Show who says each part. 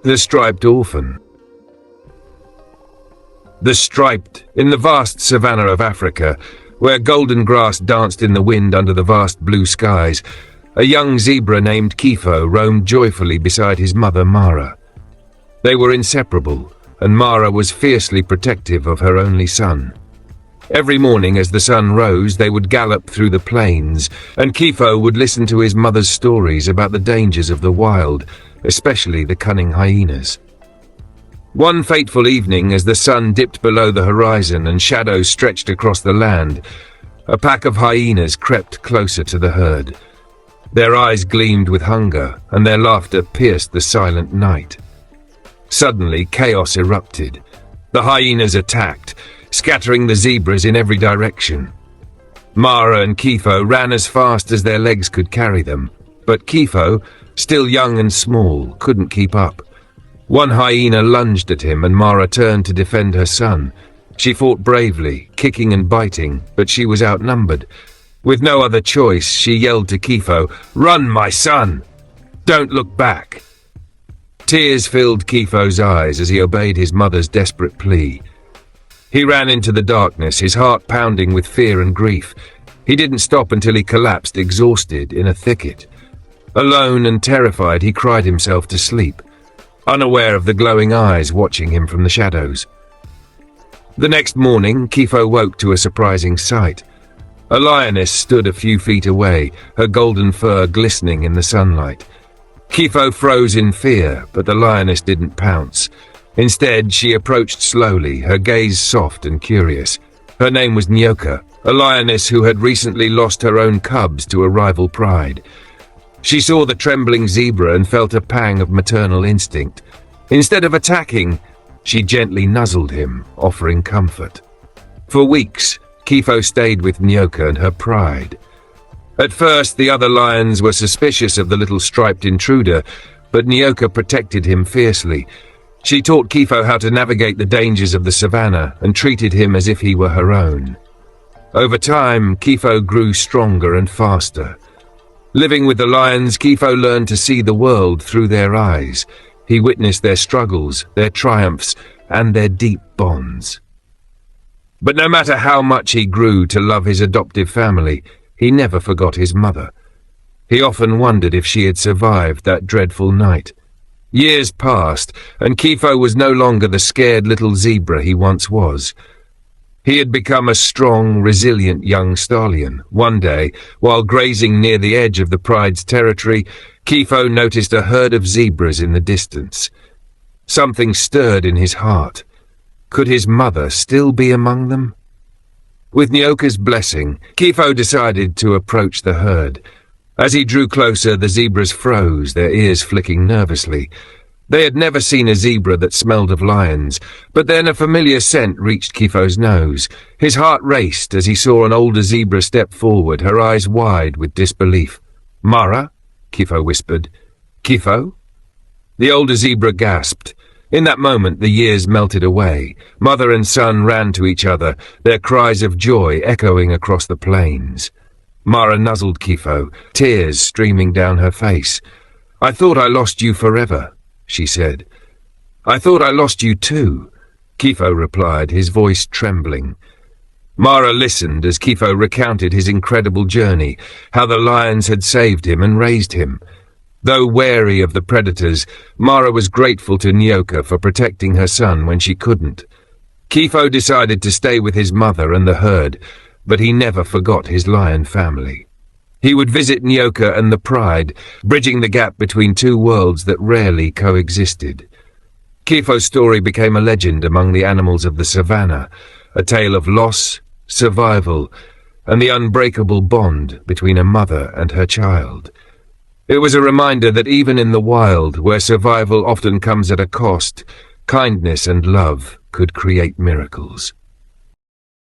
Speaker 1: The Striped Orphan. The striped, in the vast savanna of Africa, where golden grass danced in the wind under the vast blue skies, a young zebra named Kifo roamed joyfully beside his mother Mara. They were inseparable, and Mara was fiercely protective of her only son. Every morning as the sun rose, they would gallop through the plains, and Kifo would listen to his mother's stories about the dangers of the wild, especially the cunning hyenas. One fateful evening, as the sun dipped below the horizon and shadows stretched across the land, a pack of hyenas crept closer to the herd. Their eyes gleamed with hunger, and their laughter pierced the silent night. Suddenly, chaos erupted. The hyenas attacked, scattering the zebras in every direction. Mara and Kifo ran as fast as their legs could carry them, but Kifo, still young and small, couldn't keep up. One hyena lunged at him, and Mara turned to defend her son. She fought bravely, kicking and biting, but she was outnumbered. With no other choice, she yelled to Kifo, "Run, my son! Don't look back!" Tears filled Kifo's eyes as he obeyed his mother's desperate plea. He ran into the darkness, his heart pounding with fear and grief. He didn't stop until he collapsed exhausted in a thicket. Alone and terrified, he cried himself to sleep, unaware of the glowing eyes watching him from the shadows. The next morning, Kifo woke to a surprising sight. A lioness stood a few feet away, her golden fur glistening in the sunlight. Kifo froze in fear, but the lioness didn't pounce. Instead, she approached slowly, her gaze soft and curious. Her name was Nyoka, a lioness who had recently lost her own cubs to a rival pride. She saw the trembling zebra and felt a pang of maternal instinct. Instead of attacking, she gently nuzzled him, offering comfort. For weeks, Kifo stayed with Nyoka and her pride. At first, the other lions were suspicious of the little striped intruder, but Nyoka protected him fiercely. She taught Kifo how to navigate the dangers of the savannah and treated him as if he were her own. Over time, Kifo grew stronger and faster. Living with the lions, Kifo learned to see the world through their eyes. He witnessed their struggles, their triumphs, and their deep bonds. But no matter how much he grew to love his adoptive family, he never forgot his mother. He often wondered if she had survived that dreadful night. Years passed, and Kifo was no longer the scared little zebra he once was. He had become a strong, resilient young stallion. One day, while grazing near the edge of the pride's territory, Kifo noticed a herd of zebras in the distance. Something stirred in his heart. Could his mother still be among them? With Nyoka's blessing, Kifo decided to approach the herd. As he drew closer, the zebras froze, their ears flicking nervously. They had never seen a zebra that smelled of lions, but then a familiar scent reached Kifo's nose. His heart raced as he saw an older zebra step forward, her eyes wide with disbelief. "Mara?" Kifo whispered. "Kifo?" The older zebra gasped. In that moment, the years melted away. Mother and son ran to each other, their cries of joy echoing across the plains. Mara nuzzled Kifo, tears streaming down her face. "I thought I lost you forever," she said. "I thought I lost you too," Kifo replied, his voice trembling. Mara listened as Kifo recounted his incredible journey, how the lions had saved him and raised him. Though wary of the predators, Mara was grateful to Nyoka for protecting her son when she couldn't. Kifo decided to stay with his mother and the herd, but he never forgot his lion family. He would visit Nyoka and the pride, bridging the gap between two worlds that rarely coexisted. Kifo's story became a legend among the animals of the savannah, a tale of loss, survival, and the unbreakable bond between a mother and her child. It was a reminder that even in the wild, where survival often comes at a cost, kindness and love could create miracles.